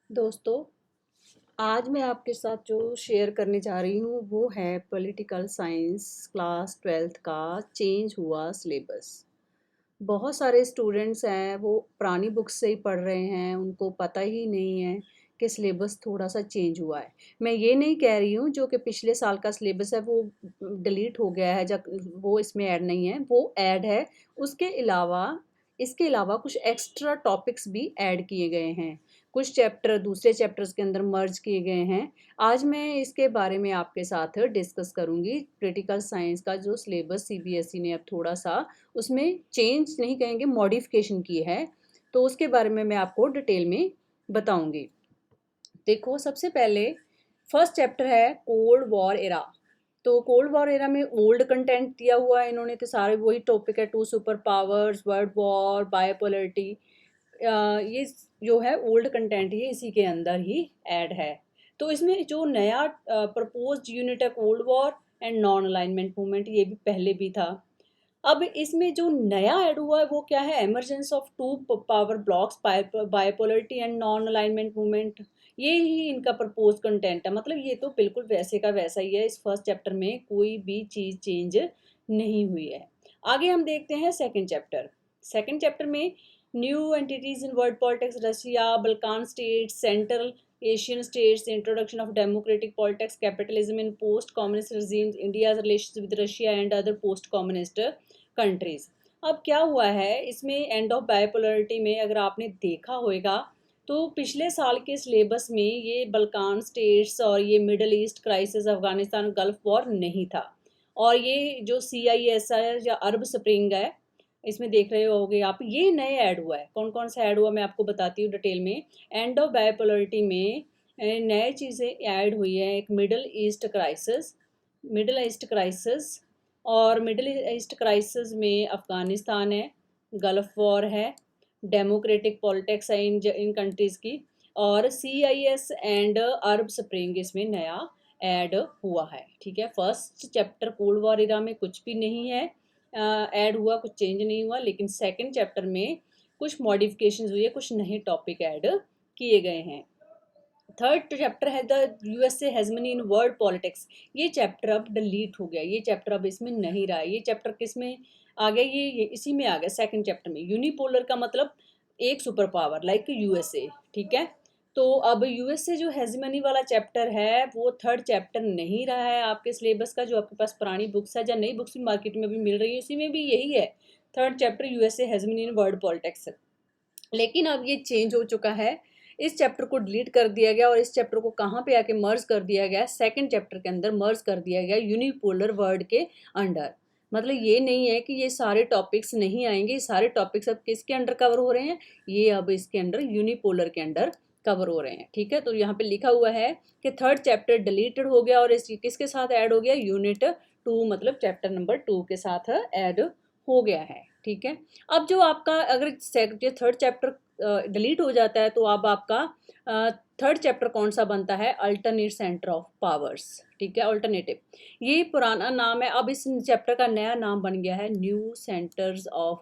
दोस्तों, आज मैं आपके साथ जो शेयर करने जा रही हूँ वो है पॉलिटिकल साइंस क्लास 12th का चेंज हुआ सिलेबस। बहुत सारे स्टूडेंट्स हैं वो पुरानी बुक्स से ही पढ़ रहे हैं, उनको पता ही नहीं है कि सिलेबस थोड़ा-सा चेंज हुआ है। मैं ये नहीं कह रही हूँ जो कि पिछले साल का सिलेबस है वो डिलीट हो गया है जब वो इसमें ऐड नहीं है, वो ऐड है। उसके अलावा इसके अलावा कुछ एक्स्ट्रा टॉपिक्स भी ऐड किए गए हैं। कुछ चैप्टर दूसरे चैप्टर्स के अंदर मर्ज किए गए हैं। आज मैं इसके बारे में आपके साथ डिस्कस करूँगी। पॉलिटिकल साइंस का जो सिलेबस सीबीएसई ने अब थोड़ा-सा उसमें चेंज नहीं कहेंगे मॉडिफिकेशन की है, तो उसके बारे में मैं आपको डिटेल में बताऊंगी। देखो, सबसे पहले फर्स्ट चैप्टर है कोल्ड वॉर एरा। तो कोल्ड वॉर एरा में ओल्ड कंटेंट दिया हुआ है इन्होंने, तो सारे वही टॉपिक है, two super powers, world war, bipolarity. ये जो है ओल्ड कंटेंट ही इसी के अंदर ही ऐड है। तो इसमें जो नया प्रपोज्ड यूनिट है cold war and non alignment movement, ये भी पहले भी था। अब इसमें जो नया ऐड हुआ है वो क्या है, emergence of two power blocs, bipolarity and non alignment movement. ये ही इनका प्रपोज कंटेंट है। मतलब ये तो बिल्कुल वैसे का वैसा ही है, इस फर्स्ट चैप्टर में कोई भी चीज़ चेंज नहीं हुई है। आगे हम देखते हैं सेकंड चैप्टर। सेकंड चैप्टर में new entities in world politics, Russia, Balkan states, central Asian states, introduction of democratic politics, capitalism in post communist regimes, India's relation with Russia and other post communist countries. अब क्या हुआ है इसमें, end of बायोपोलरिटी में अगर आपने देखा होगा तो पिछले साल के सिलेबस में ये बल्कान स्टेट्स और ये middle east crisis, Afghanistan gulf war नहीं था। और ये जो CISR या अरब स्प्रिंग है, इसमें देख रहे होगे आप, ये नए ऐड हुआ है। कौन कौन सा ऐड हुआ मैं आपको बताती हूँ डिटेल में। एंड ऑफ बायोपोलरिटी में नए चीज़ें ऐड हुई है। एक मिडल ईस्ट क्राइसिस, और मिडिल ईस्ट क्राइसिस में अफ़गानिस्तान है, गल्फ़ वॉर है, डेमोक्रेटिक पॉलिटिक्स है इन कंट्रीज़ की, और CIS एंड अरब स्प्रिंग इसमें नया ऐड हुआ है। ठीक है, फर्स्ट चैप्टर कोल्ड वॉर इरा में कुछ भी नहीं है ऐड हुआ, कुछ चेंज नहीं हुआ, लेकिन सेकंड चैप्टर में कुछ मॉडिफिकेशंस हुई है, कुछ नए टॉपिक ऐड किए गए हैं। थर्ड चैप्टर है the USA hegemony in world politics. ये चैप्टर अब डिलीट हो गया, ये चैप्टर अब इसमें नहीं रहा। ये चैप्टर किस में आ गया, ये इसी में आ गया, सेकंड चैप्टर में। यूनिपोलर का मतलब एक सुपर पावर लाइक USA। ठीक है, तो अब USA जो हेजमनी वाला चैप्टर है वो थर्ड चैप्टर नहीं रहा है आपके सिलेबस का। जो आपके पास पुरानी बुक्स है या नई बुक्स भी मार्केट में भी मिल रही है, उसी में भी यही है, third chapter USA hegemony in world politics. लेकिन अब ये चेंज हो चुका है, इस चैप्टर को डिलीट कर दिया गया और इस चैप्टर को कहाँ पे आके मर्ज कर दिया गया, सेकंड चैप्टर के अंदर मर्ज कर दिया गया यूनिपोलर वर्ड के अंडर। मतलब ये नहीं है कि ये सारे टॉपिक्स नहीं आएंगे, ये सारे टॉपिक्स अब किसके अंडर कवर हो रहे हैं, ये अब इसके अंडर यूनिपोलर के अंडर कवर हो रहे हैं। ठीक है, तो यहाँ पे लिखा हुआ है कि थर्ड चैप्टर डिलीटेड हो गया और इस किसके साथ ऐड हो गया, यूनिट 2 मतलब चैप्टर नंबर 2 के साथ ऐड हो गया है। ठीक है, अब जो आपका अगर थर्ड चैप्टर डिलीट हो जाता है तो अब आपका थर्ड चैप्टर कौन सा बनता है, अल्टरनेट सेंटर ऑफ पावर्स। ठीक है, अल्टरनेटिव, ये पुराना नाम है, अब इस चैप्टर का नया नाम बन गया है न्यू सेंटर्स ऑफ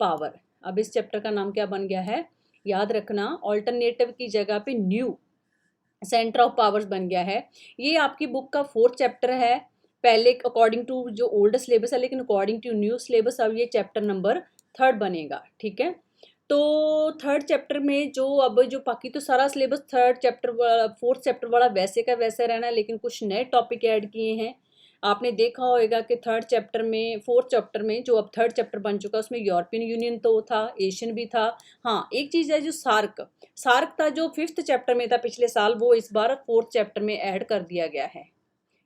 पावर। अब इस चैप्टर का नाम क्या बन गया है, याद रखना, ऑल्टरनेटिव की जगह पे न्यू सेंटर ऑफ पावर्स बन गया है। ये आपकी बुक का फोर्थ चैप्टर है, पहले अकॉर्डिंग टू जो ओल्ड सिलेबस है, लेकिन अकॉर्डिंग टू न्यू सिलेबस अब ये चैप्टर नंबर थर्ड बनेगा। ठीक है, तो थर्ड चैप्टर में जो अब जो बाकी तो सारा सिलेबस थर्ड चैप्टर वाला फोर्थ चैप्टर वाला वैसे का वैसे रहना है, लेकिन कुछ नए टॉपिक ऐड किए हैं। आपने देखा होगा कि थर्ड चैप्टर में, फोर्थ चैप्टर में जो अब थर्ड चैप्टर बन चुका है उसमें यूरोपियन यूनियन तो था, एशियन भी था। हाँ, एक चीज़ है जो सार्क, सार्क था जो फिफ्थ चैप्टर में था पिछले साल, वो इस बार फोर्थ चैप्टर में ऐड कर दिया गया है।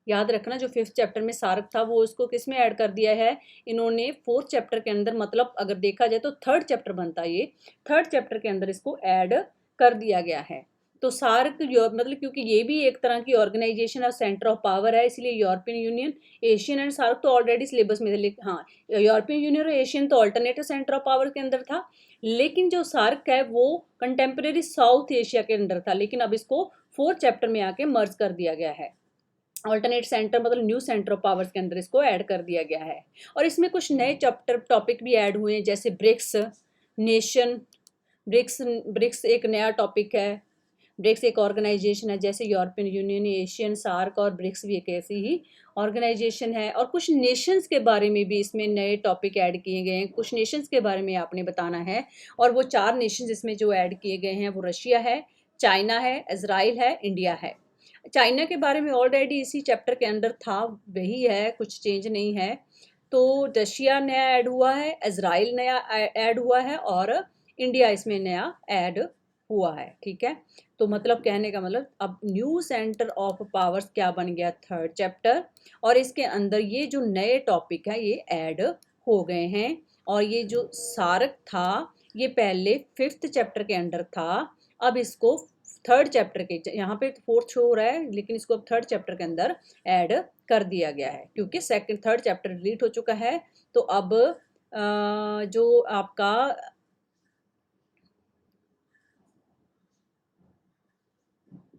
याद रखना, जो फिफ्थ चैप्टर में सार्क था वो उसको किस में ऐड कर दिया है इन्होंने, फोर्थ चैप्टर के अंदर। मतलब अगर देखा जाए तो थर्ड चैप्टर बनता है, ये थर्ड चैप्टर के अंदर इसको ऐड कर दिया गया है। तो सार्क मतलब क्योंकि ये भी एक तरह की ऑर्गेनाइजेशन और सेंटर ऑफ पावर है, इसलिए European Union, ASEAN and SAARC तो ऑलरेडी सिलेबस में थे। लेकिन हाँ, यूरोपियन यूनियन और एशियन तो ऑल्टरनेटिव सेंटर ऑफ पावर के अंदर था, लेकिन जो सार्क है वो कंटेम्प्रेरी साउथ एशिया के अंदर था, लेकिन अब इसको फोर्थ चैप्टर में आके मर्ज कर दिया गया है। ऑल्टरनेट सेंटर मतलब न्यू सेंटर ऑफ पावर्स के अंदर इसको ऐड कर दिया गया है। और इसमें कुछ नए चैप्टर टॉपिक भी ऐड हुए हैं, जैसे ब्रिक्स नेशन, ब्रिक्स ब्रिक्स एक नया टॉपिक है, ब्रिक्स एक ऑर्गेनाइजेशन है, जैसे यूरोपियन यूनियन, एशियन, सार्क और ब्रिक्स भी एक ऐसी ही ऑर्गेनाइजेशन है। और कुछ नेशंस के बारे में भी इसमें नए टॉपिक ऐड किए गए हैं, कुछ नेशंस के बारे में आपने बताना है। और वो 4 नेशंस इसमें जो ऐड किए गए हैं वो रशिया है, चाइना है, इज़राइल है, इंडिया है। चाइना के बारे में ऑलरेडी इसी चैप्टर के अंदर था, वही है, कुछ चेंज नहीं है। तो रशिया नया ऐड हुआ है, इज़राइल नया ऐड हुआ है और इंडिया इसमें नया ऐड हुआ है। ठीक है, तो मतलब कहने का मतलब अब न्यू सेंटर ऑफ पावर्स क्या बन गया, 3rd चैप्टर। और इसके अंदर ये जो नए टॉपिक है ये ऐड हो गए हैं। और ये जो सार्क था ये पहले 5th चैप्टर के अंडर था, अब इसको 3rd चैप्टर के, यहाँ पे 4th शो हो रहा है लेकिन इसको अब 3rd चैप्टर के अंदर ऐड कर दिया गया है, क्योंकि 3rd चैप्टर डिलीट हो चुका है। तो अब जो आपका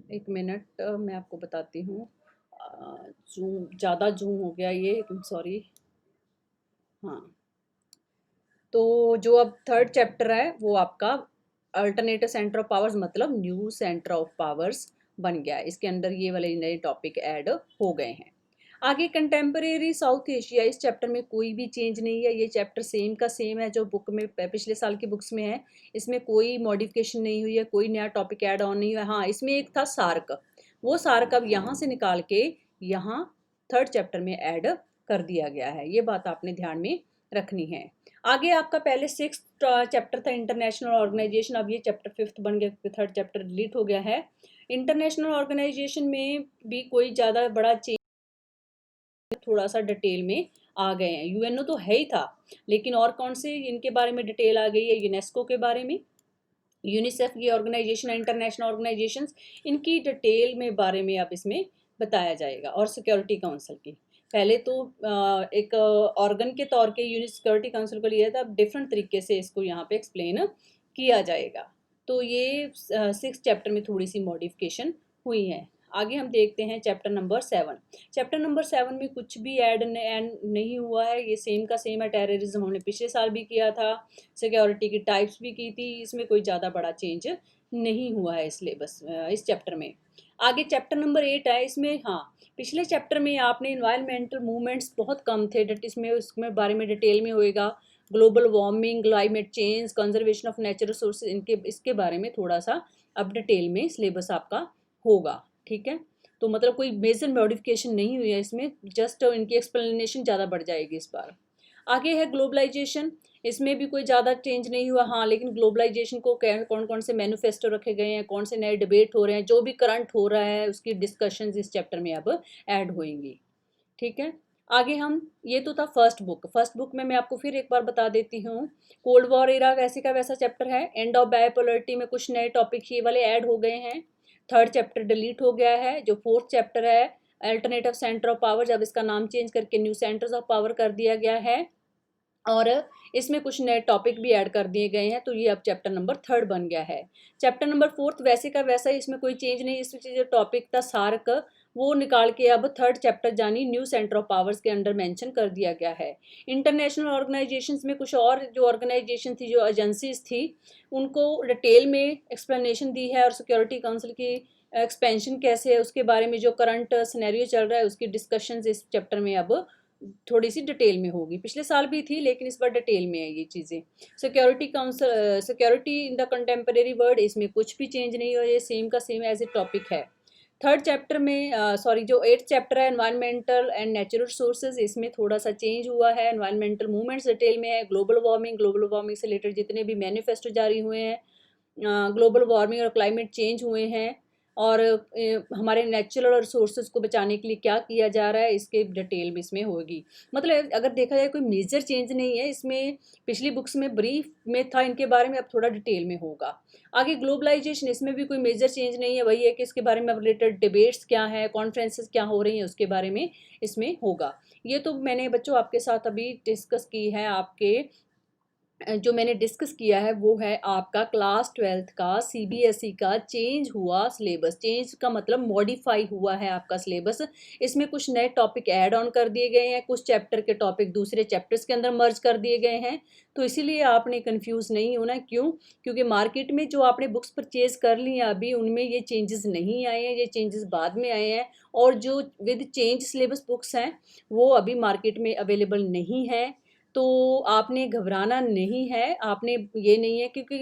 एक मिनट मैं आपको बताती हूँ, जूम ज़्यादा जूम हो गया ये, सॉरी। हाँ, तो जो अब 3rd चैप्टर है वो आपका अल्टरनेटिव सेंटर ऑफ पावर्स मतलब न्यू सेंटर ऑफ पावर्स बन गया है। इसके अंदर ये वाले नए टॉपिक ऐड हो गए हैं। आगे कंटेम्परेरी साउथ एशिया, इस चैप्टर में कोई भी चेंज नहीं है, ये चैप्टर सेम का सेम है जो बुक में पिछले साल की बुक्स में है। इसमें कोई मॉडिफिकेशन नहीं हुई है, कोई नया टॉपिक ऐड ऑन नहीं हुआ। हाँ, इसमें एक था सार्क, वो सार्क अब यहाँ से निकाल के यहाँ 3rd चैप्टर में ऐड कर दिया गया है, ये बात आपने ध्यान में रखनी है। आगे आपका पहले 6th चैप्टर था इंटरनेशनल ऑर्गेनाइजेशन, अब ये चैप्टर 5th बन गया क्योंकि 3rd चैप्टर डिलीट हो गया है। इंटरनेशनल ऑर्गेनाइजेशन में भी कोई ज़्यादा बड़ा चेंज, थोड़ा सा डिटेल में आ गए हैं। यूएनओ तो है ही था, लेकिन और कौन से इनके बारे में डिटेल आ गई है, यूनेस्को के बारे में, यूनिसेफ, ये ऑर्गेनाइजेशन है इंटरनेशनल ऑर्गेनाइजेशंस, इनकी डिटेल में बारे में अब इसमें बताया जाएगा। और सिक्योरिटी काउंसिल की पहले तो एक ऑर्गन के तौर के यूनिट सिक्योरिटी काउंसिल को लिया था, अब डिफरेंट तरीके से इसको यहाँ पे एक्सप्लेन किया जाएगा। तो ये 6th चैप्टर में थोड़ी सी मॉडिफिकेशन हुई है। आगे हम देखते हैं चैप्टर नंबर 7। चैप्टर नंबर 7 में कुछ भी ऐड नहीं हुआ है, ये सेम का सेम है। टेररिज्म हमने पिछले साल भी किया था, सिक्योरिटी की टाइप्स भी की थी, इसमें कोई ज़्यादा बड़ा चेंज नहीं हुआ है सिलेबस इस चैप्टर में। आगे चैप्टर नंबर 8 है, इसमें हाँ पिछले चैप्टर में आपने इन्वायरमेंटल मूवमेंट्स बहुत कम थे, डट इसमें उसमें बारे में डिटेल में होएगा। Global warming, climate change, conservation of natural resources, इनके इसके बारे में थोड़ा सा अब डिटेल में सिलेबस आपका होगा। ठीक है, तो मतलब कोई मेजर मॉडिफिकेशन नहीं हुई है इसमें, जस्ट इनकी एक्सप्लेनेशन ज़्यादा बढ़ जाएगी इस बार। आगे है ग्लोबलाइजेशन, इसमें भी कोई ज़्यादा चेंज नहीं हुआ। हाँ, लेकिन ग्लोबलाइजेशन को कौन कौन से मैनिफेस्टो रखे गए हैं, कौन से नए डिबेट हो रहे हैं, जो भी करंट हो रहा है उसकी डिस्कशंस इस चैप्टर में अब ऐड होएंगी। ठीक है, आगे हम, ये तो था फर्स्ट बुक में मैं आपको फिर एक बार बता देती हूँ। कोल्ड वॉर एरा वैसे का वैसा चैप्टर है। एंड ऑफ बायोपोलरिटी में कुछ नए टॉपिक ये वाले ऐड हो गए हैं। 3rd चैप्टर डिलीट हो गया है। जो 4th चैप्टर है अल्टरनेटिव सेंटर ऑफ पावर, जब इसका नाम चेंज करके न्यू सेंटर्स ऑफ पावर कर दिया गया है और इसमें कुछ नए टॉपिक भी ऐड कर दिए गए हैं, तो ये अब चैप्टर नंबर 3rd बन गया है। चैप्टर नंबर 4th वैसे का वैसा ही, इसमें कोई चेंज नहीं। इसमें जो टॉपिक था सार्क, वो निकाल के अब 3rd चैप्टर यानी न्यू सेंटर ऑफ पावर्स के अंडर मेंशन कर दिया गया है। इंटरनेशनल ऑर्गेनाइजेशंस में कुछ और जो ऑर्गेनाइजेशन थी, जो एजेंसीज थी, उनको डिटेल में एक्सप्लेनेशन दी है। और सिक्योरिटी काउंसिल की एक्सपेंशन कैसे है उसके बारे में, जो करंट सिनेरियो चल रहा है उसकी डिस्कशंस इस चैप्टर में अब थोड़ी सी डिटेल में होगी। पिछले साल भी थी लेकिन इस बार डिटेल में है ये चीज़ें। Security council, security in the contemporary world, इसमें कुछ भी चेंज नहीं हुआ, ये सेम का सेम एज ए टॉपिक है। 3rd चैप्टर में जो 8th चैप्टर है एनवायरमेंटल एंड नेचुरल रिसोर्सेज, इसमें थोड़ा सा चेंज हुआ है। एनवायरमेंटल मूवमेंट्स डिटेल में है। ग्लोबल वार्मिंग से रिलेटेड जितने भी मैनिफेस्टो जारी हुए हैं, ग्लोबल वार्मिंग और क्लाइमेट चेंज हुए हैं और हमारे नेचुरल रिसोर्सेज को बचाने के लिए क्या किया जा रहा है, इसके डिटेल भी इसमें होगी। मतलब अगर देखा जाए कोई मेजर चेंज नहीं है इसमें, पिछली बुक्स में ब्रीफ में था इनके बारे में, अब थोड़ा डिटेल में होगा। आगे ग्लोबलाइजेशन, इसमें भी कोई मेजर चेंज नहीं है, वही है कि इसके बारे में रिलेटेड डिबेट्स क्या है, कॉन्फ्रेंसेस क्या हो रही हैं, उसके बारे में इसमें होगा। ये तो मैंने बच्चों आपके साथ अभी डिस्कस की है आपके जो मैंने डिस्कस किया है वो है आपका क्लास 12th का सीबीएसई का चेंज हुआ सिलेबस। चेंज का मतलब मॉडिफाई हुआ है आपका सिलेबस। इसमें कुछ नए टॉपिक ऐड ऑन कर दिए गए हैं, कुछ चैप्टर के टॉपिक दूसरे चैप्टर्स के अंदर मर्ज कर दिए गए हैं। तो इसीलिए आपने कंफ्यूज नहीं होना। क्यों? क्योंकि मार्केट में जो आपने बुक्स परचेज कर ली हैं अभी, उनमें ये चेंजेस नहीं आए हैं, ये चेंजेस बाद में आए हैं। और जो विद चेंज सिलेबस बुक्स हैं वो अभी मार्केट में अवेलेबल नहीं है। तो आपने घबराना नहीं है। आपने ये नहीं है क्योंकि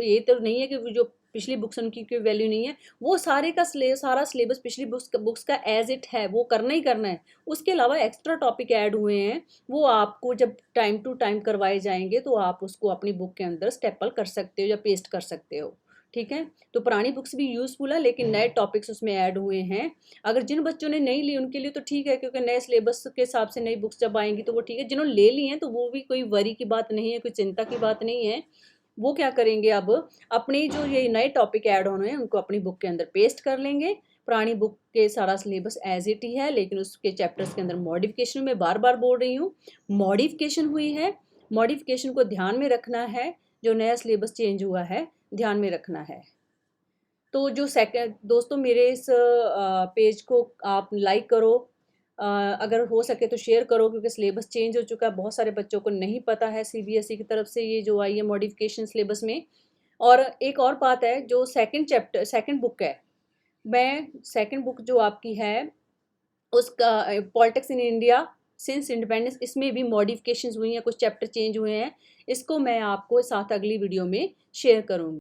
ये तो नहीं है कि जो पिछली बुक्स उनकी कोई वैल्यू नहीं है। वो सारा सिलेबस पिछली बुक्स का एज इट है, वो करना ही करना है। उसके अलावा एक्स्ट्रा टॉपिक ऐड हुए हैं, वो आपको जब टाइम टू टाइम करवाए जाएंगे तो आप उसको अपनी बुक के अंदर स्टेपल कर सकते हो या पेस्ट कर सकते हो। ठीक है? तो पुरानी बुक्स भी यूज़फुल है, लेकिन नए टॉपिक्स उसमें ऐड हुए हैं। अगर जिन बच्चों ने नहीं ली उनके लिए तो ठीक है, क्योंकि नए सिलेबस के हिसाब से नई बुक्स जब आएंगी तो वो ठीक है। जिन्होंने ले ली हैं तो वो भी कोई वरी की बात नहीं है, कोई चिंता की बात नहीं है। वो क्या करेंगे, अब अपनी जो ये नए टॉपिक ऐड होने हैं उनको अपनी बुक के अंदर पेस्ट कर लेंगे। पुरानी बुक के सारा सिलेबस एज इट ही है, लेकिन उसके चैप्टर्स के अंदर मॉडिफिकेशन, मैं बार बार बोल रही हूँ, मॉडिफिकेशन हुई है। मॉडिफिकेशन को ध्यान में रखना है। जो नया सिलेबस चेंज हुआ है, ध्यान में रखना है। तो जो सेकंड दोस्तों, मेरे इस पेज को आप लाइक करो, अगर हो सके तो शेयर करो, क्योंकि सिलेबस चेंज हो चुका है। बहुत सारे बच्चों को नहीं पता है सीबीएसई की तरफ से ये जो आई है मॉडिफिकेशन सिलेबस में। और एक और बात है, जो सेकंड बुक है, मैं सेकंड बुक जो आपकी है उसका politics in India since independence, इसमें भी मॉडिफिकेशंस हुई हैं, कुछ चैप्टर चेंज हुए हैं। इसको मैं आपको साथ अगली वीडियो में शेयर करूँगी।